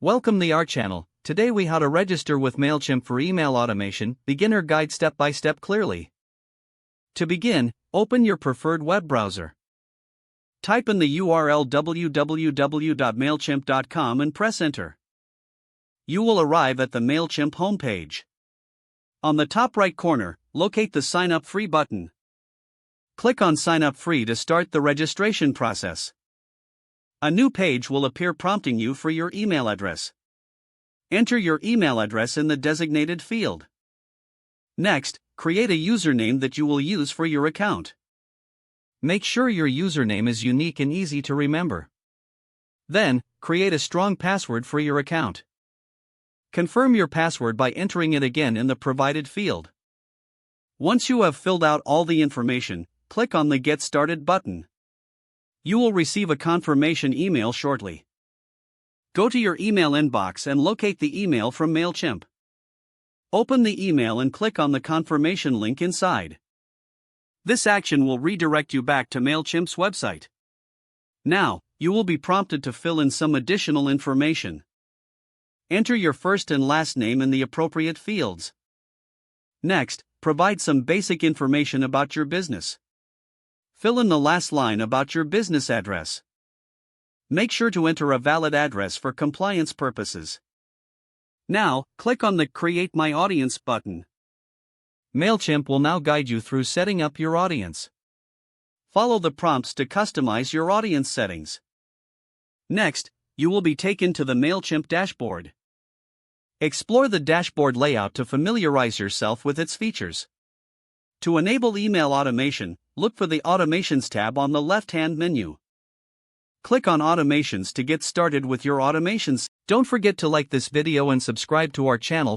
Welcome to our channel. Today we how to register with Mailchimp for email automation, beginner guide step by step clearly. To begin, open your preferred web browser. Type in the URL www.mailchimp.com and press enter. You will arrive at the Mailchimp homepage. On the top right corner, locate the Sign Up Free button. Click on Sign Up Free to start the registration process. A new page will appear prompting you for your email address. Enter your email address in the designated field. Next, create a username that you will use for your account. Make sure your username is unique and easy to remember. Then, create a strong password for your account. Confirm your password by entering it again in the provided field. Once you have filled out all the information, click on the Get Started button. You will receive a confirmation email shortly. Go to your email inbox and locate the email from Mailchimp. Open the email and click on the confirmation link inside. This action will redirect you back to Mailchimp's website. Now, you will be prompted to fill in some additional information. Enter your first and last name in the appropriate fields. Next, provide some basic information about your business. Fill in the last line about your business address. Make sure to enter a valid address for compliance purposes. Now, click on the Create My Audience button. Mailchimp will now guide you through setting up your audience. Follow the prompts to customize your audience settings. Next, you will be taken to the Mailchimp dashboard. Explore the dashboard layout to familiarize yourself with its features. To enable email automation, look for the Automations tab on the left-hand menu. Click on Automations to get started with your automations. Don't forget to like this video and subscribe to our channel